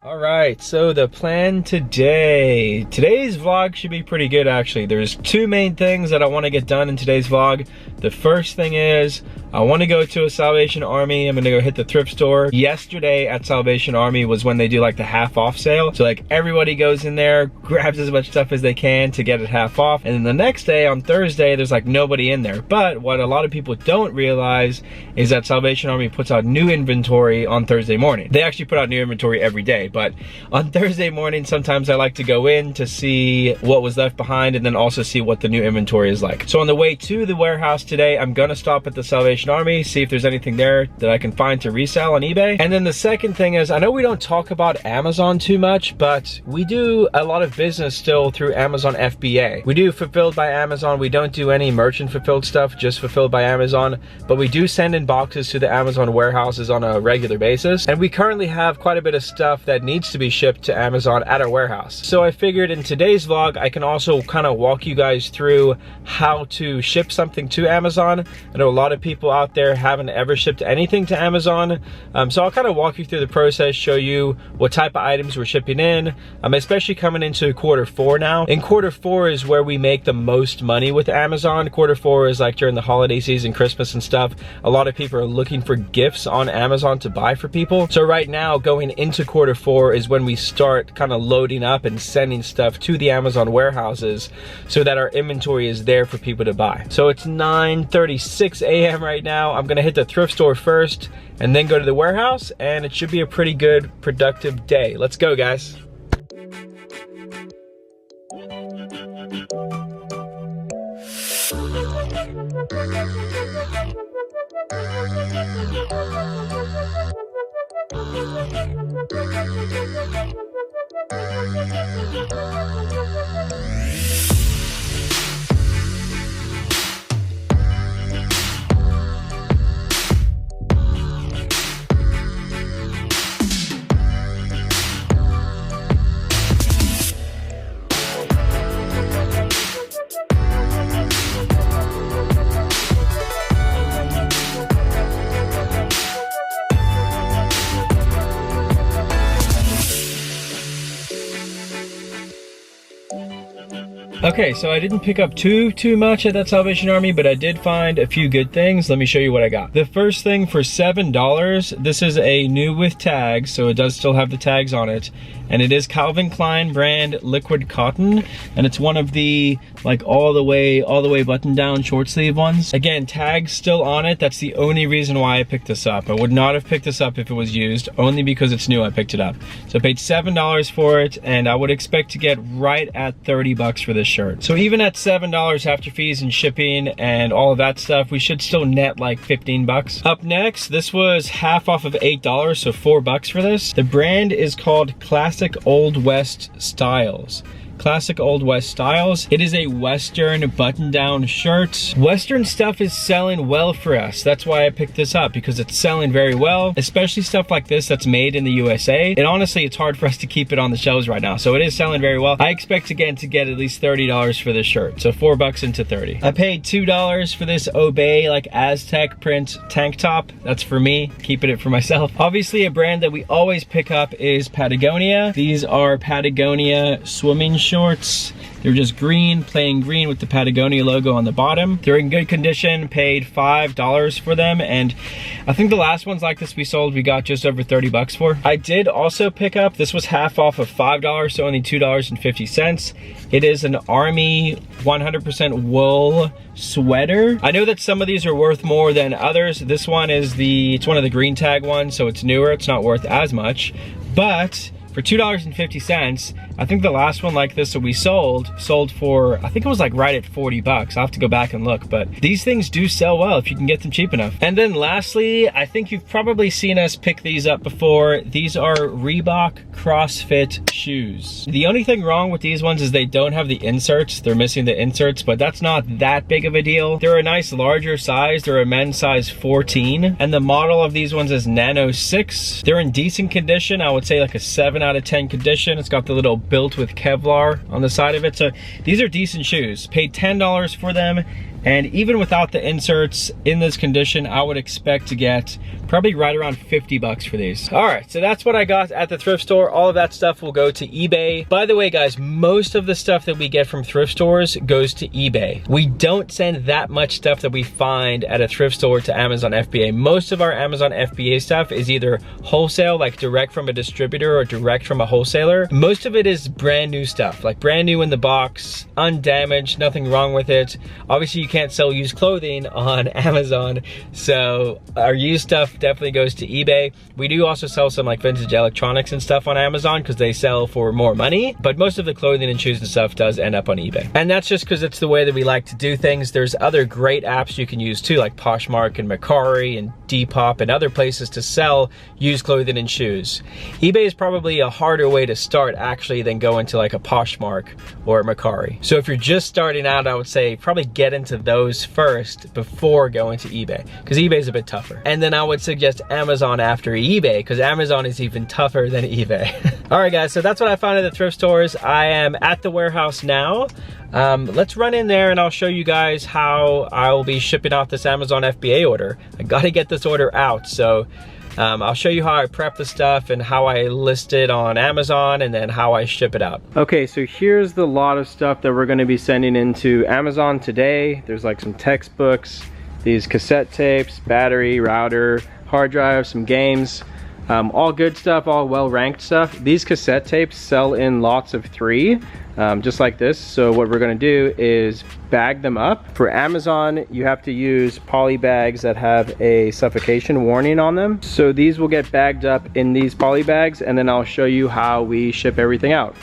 All right, so the plan today's vlog should be pretty good actually. There's two main things that I want to get done in today's vlog. The first thing is I want to go to a Salvation Army. I'm gonna go hit the thrift store. Yesterday at Salvation Army was when they do like the half off sale. So like everybody goes in there, grabs as much stuff as they can to get it half off. And then the next day on Thursday, there's like nobody in there. But what a lot of people don't realize is that Salvation Army puts out new inventory on Thursday morning. They actually put out new inventory every day, but on Thursday morning, sometimes I like to go in to see what was left behind and then also see what the new inventory is like. So on the way to the warehouse today, I'm gonna stop at the Salvation Army, see if there's anything there that I can find to resell on eBay. And then the second thing is, I know we don't talk about Amazon too much, but we do a lot of business still through Amazon FBA. We do fulfilled by Amazon. We don't do any merchant fulfilled stuff, just fulfilled by Amazon, but we do send in boxes to the Amazon warehouses on a regular basis. And we currently have quite a bit of stuff that needs to be shipped to Amazon at our warehouse. So I figured in today's vlog, I can also kind of walk you guys through how to ship something to Amazon. I know a lot of people out there haven't ever shipped anything to Amazon. So I'll kind of walk you through the process, show you what type of items we're shipping in. Especially coming into Q4 now. In Q4 is where we make the most money with Amazon. Q4 is like during the holiday season, Christmas and stuff. A lot of people are looking for gifts on Amazon to buy for people. So right now, going into Q4 is when we start kind of loading up and sending stuff to the Amazon warehouses so that our inventory is there for people to buy. So it's 9:36 a.m. right now. I'm gonna hit the thrift store first and then go to the warehouse, and it should be a pretty good, productive day. Let's go, guys. Okay, so I didn't pick up too much at that Salvation Army, but I did find a few good things. Let me show you what I got. The first thing for $7, this is a new with tags, so it does still have the tags on it. And it is Calvin Klein brand liquid cotton, and it's one of the like all the way button down short sleeve ones. Again, tags still on it. That's the only reason why I picked this up. I would not have picked this up if it was used. Only because it's new I picked it up. So I paid $7 for it, and I would expect to get right at 30 bucks for this shirt. So even at $7 after fees and shipping and all of that stuff, we should still net like 15 bucks. Up next, this was half off of $8, so 4 bucks for this. The brand is called Classic Old West Styles. Classic Old West Styles. It is a Western button-down shirt. Western stuff is selling well for us. That's why I picked this up, because it's selling very well, especially stuff like this that's made in the USA. And honestly, it's hard for us to keep it on the shelves right now. So it is selling very well. I expect again to get at least $30 for this shirt. So 4 bucks into 30. I paid $2 for this Obey like Aztec print tank top. That's for me, keeping it for myself. Obviously, a brand that we always pick up is Patagonia. These are Patagonia swimming shorts. They're just green, plain green with the Patagonia logo on the bottom. They're in good condition, paid $5 for them. And I think the last ones like this we sold, we got just over 30 bucks for. I did also pick up, this was half off of $5, so only $2.50. It is an Army 100% wool sweater. I know that some of these are worth more than others. This one is it's one of the green tag ones, so it's newer, it's not worth as much. But for $2.50, I think the last one like this that we sold for, I think it was like right at 40 bucks. I'll have to go back and look, but these things do sell well if you can get them cheap enough. And then lastly, I think you've probably seen us pick these up before. These are Reebok CrossFit shoes. The only thing wrong with these ones is they don't have the inserts. They're missing the inserts, but that's not that big of a deal. They're a nice larger size. They're a men's size 14, and the model of these ones is Nano 6. They're in decent condition. I would say like a 7 out of 10 condition. It's got the little built with Kevlar on the side of it. So these are decent shoes. Paid $10 for them. And even without the inserts in this condition, I would expect to get probably right around 50 bucks for these. All right, so that's what I got at the thrift store. All of that stuff will go to eBay. By the way, guys, most of the stuff that we get from thrift stores goes to eBay. We don't send that much stuff that we find at a thrift store to Amazon FBA. Most of our Amazon FBA stuff is either wholesale, like direct from a distributor, or direct from a wholesaler. Most of it is brand new stuff, like brand new in the box, undamaged, nothing wrong with it. Obviously, you can't sell used clothing on Amazon, so our used stuff definitely goes to eBay. We do also sell some like vintage electronics and stuff on Amazon because they sell for more money, but most of the clothing and shoes and stuff does end up on eBay. And that's just because it's the way that we like to do things. There's other great apps you can use too, like Poshmark and Mercari and Depop and other places to sell used clothing and shoes. eBay is probably a harder way to start actually than go into like a Poshmark or a Mercari. So if you're just starting out, I would say probably get into those first before going to eBay, because eBay is a bit tougher. And then I would suggest Amazon after eBay, because Amazon is even tougher than eBay. All right, guys, so that's what I found at the thrift stores. I am at the warehouse now. Let's run in there and I'll show you guys how I'll be shipping out this Amazon FBA order. I gotta get this order out, so I'll show you how I prep the stuff and how I list it on Amazon and then how I ship it out. Okay, so here's the lot of stuff that we're gonna be sending into Amazon today. There's like some textbooks, these cassette tapes, battery, router, hard drive, some games. All good stuff, all well-ranked stuff. These cassette tapes sell in lots of 3, just like this. So what we're gonna do is bag them up. For Amazon, you have to use poly bags that have a suffocation warning on them. So these will get bagged up in these poly bags, and then I'll show you how we ship everything out.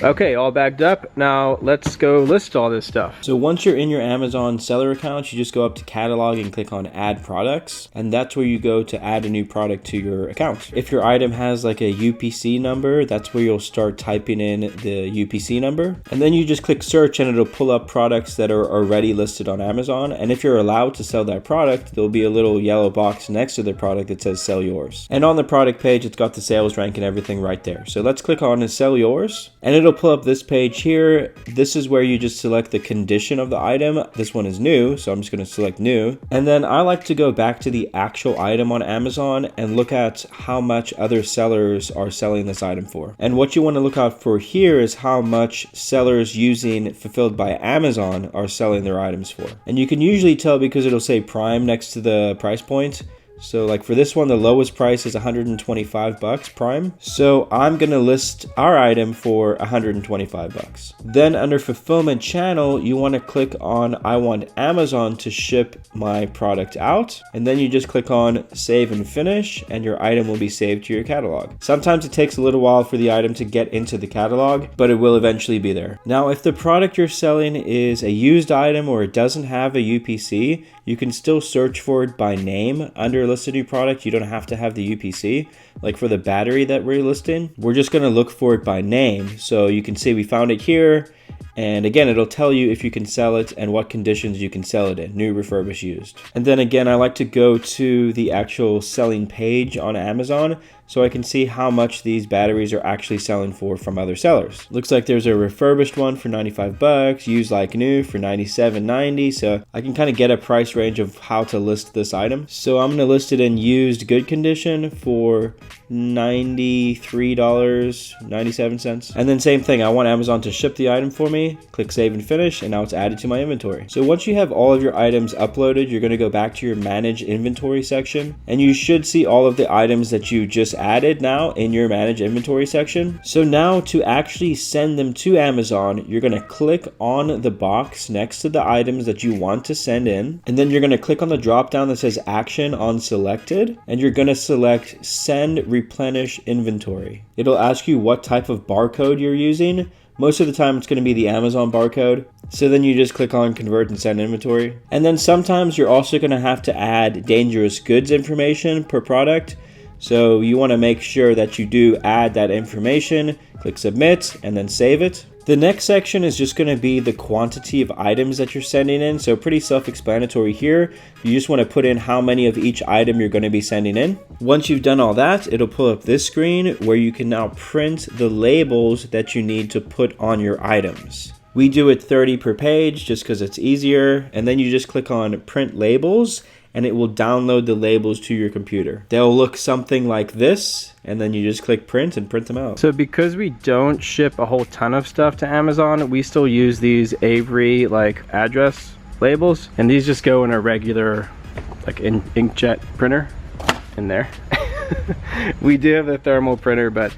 Okay, all bagged up. Now let's go list all this stuff. So once you're in your Amazon seller account, you just go up to catalog and click on add products. And that's where you go to add a new product to your account. If your item has like a UPC number, that's where you'll start typing in the UPC number. And then you just click search and it'll pull up products that are already listed on Amazon. And if you're allowed to sell that product, there'll be a little yellow box next to the product that says sell yours. And on the product page, it's got the sales rank and everything right there. So let's click on sell yours and it'll pull up this page here. This is where you just select the condition of the item. This one is new, so I'm just going to select new. And then I like to go back to the actual item on Amazon and look at how much other sellers are selling this item for. And what you want to look out for here is how much sellers using fulfilled by Amazon are selling their items for. And you can usually tell because it'll say Prime next to the price point. So like for this one, the lowest price is 125 bucks Prime. So I'm gonna list our item for 125 bucks. Then under fulfillment channel, you wanna click on, I want Amazon to ship my product out. And then you just click on save and finish and your item will be saved to your catalog. Sometimes it takes a little while for the item to get into the catalog, but it will eventually be there. Now, if the product you're selling is a used item or it doesn't have a UPC, you can still search for it by name under list a new product. You don't have to have the UPC. Like for the battery that we're listing, we're just going to look for it by name. So you can see we found it here. And again, it'll tell you if you can sell it and what conditions you can sell it in, new, refurbished, used. And then again, I like to go to the actual selling page on Amazon so I can see how much these batteries are actually selling for from other sellers. Looks like there's a refurbished one for 95 bucks, used like new for 97.90. So I can kind of get a price range of how to list this item. So I'm going to list it in used good condition for $93.97. And then same thing, I want Amazon to ship the item for me. Click save and finish, and now it's added to my inventory. So once you have all of your items uploaded, you're going to go back to your manage inventory section, and you should see all of the items that you just added now in your manage inventory section. So now to actually send them to Amazon, you're going to click on the box next to the items that you want to send in, and then you're going to click on the drop down that says action on selected, and you're going to select send replenish inventory. It'll ask you what type of barcode you're using. Most of the time it's going to be the Amazon barcode. So then you just click on convert and send inventory. And then sometimes you're also going to have to add dangerous goods information per product. So you want to make sure that you do add that information, click submit, and then save it. The next section is just going to be the quantity of items that you're sending in. So pretty self-explanatory here. You just want to put in how many of each item you're going to be sending in. Once you've done all that, it'll pull up this screen where you can now print the labels that you need to put on your items. We do it 30 per page just because it's easier. And then you just click on print labels and it will download the labels to your computer. They'll look something like this, and then you just click print and print them out. So because we don't ship a whole ton of stuff to Amazon, we still use these Avery like address labels, and these just go in a regular like inkjet printer in there. We do have the thermal printer, but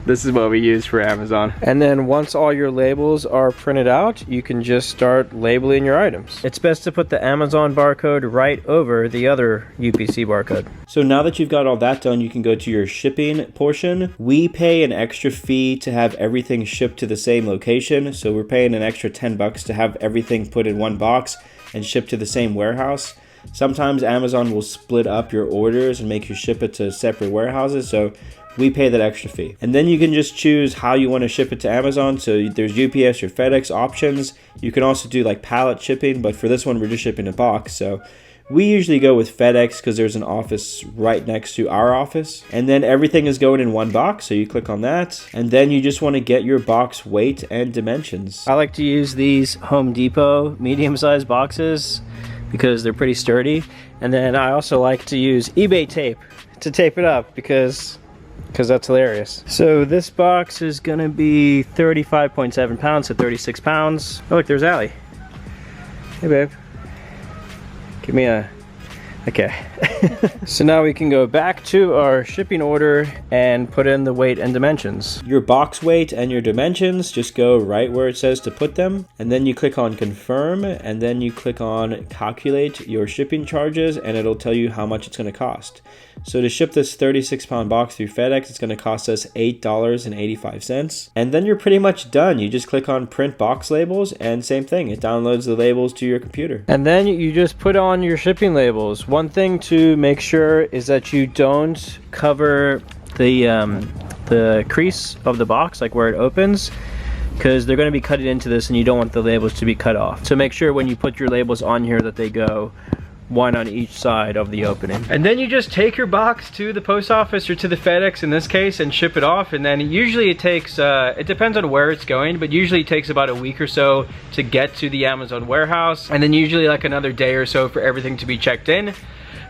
this is what we use for Amazon. And then once all your labels are printed out, you can just start labeling your items. It's best to put the Amazon barcode right over the other UPC barcode. So now that you've got all that done, you can go to your shipping portion. We pay an extra fee to have everything shipped to the same location. So we're paying an extra 10 bucks to have everything put in one box and shipped to the same warehouse. Sometimes Amazon will split up your orders and make you ship it to separate warehouses. So we pay that extra fee. And then you can just choose how you want to ship it to Amazon. So there's UPS or FedEx options. You can also do like pallet shipping, but for this one, we're just shipping a box. So we usually go with FedEx because there's an office right next to our office. And then everything is going in one box. So you click on that. And then you just want to get your box weight and dimensions. I like to use these Home Depot medium-sized boxes because they're pretty sturdy. And then I also like to use eBay tape to tape it up because that's hilarious. So this box is gonna be 35.7 pounds to 36 pounds. Oh look, there's Allie. Hey babe. Give me a, okay. So now we can go back to our shipping order and put in the weight and dimensions. Your box weight and your dimensions, just go right where it says to put them. And then you click on confirm, and then you click on calculate your shipping charges, and it'll tell you how much it's gonna cost. So to ship this 36-pound box through FedEx, it's gonna cost us $8.85. And then you're pretty much done. You just click on print box labels, and same thing, it downloads the labels to your computer. And then you just put on your shipping labels. One thing to make sure is that you don't cover the crease of the box, like where it opens, because they're going to be cutting into this and you don't want the labels to be cut off. So make sure when you put your labels on here that they go one on each side of the opening. And then you just take your box to the post office or to the FedEx in this case and ship it off. And then usually it takes, it depends on where it's going, but usually it takes about a week or so to get to the Amazon warehouse. And then usually like another day or so for everything to be checked in.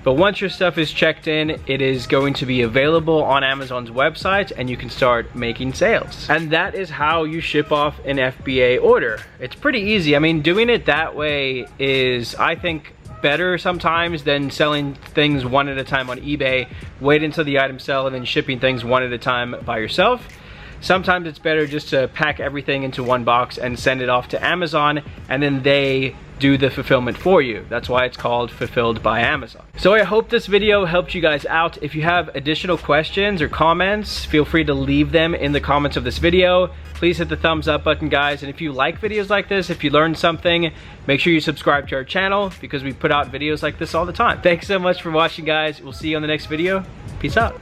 But once your stuff is checked in, it is going to be available on Amazon's website and you can start making sales. And that is how you ship off an FBA order. It's pretty easy. I mean, doing it that way is, I think, better sometimes than selling things one at a time on eBay. Wait until the items sell and then shipping things one at a time by yourself. Sometimes it's better just to pack everything into one box and send it off to Amazon, and then they do the fulfillment for you. That's why it's called Fulfilled by Amazon. So I hope this video helped you guys out. If you have additional questions or comments, feel free to leave them in the comments of this video. Please hit the thumbs up button, guys. And if you like videos like this, if you learned something, make sure you subscribe to our channel because we put out videos like this all the time. Thanks so much for watching, guys. We'll see you on the next video. Peace out.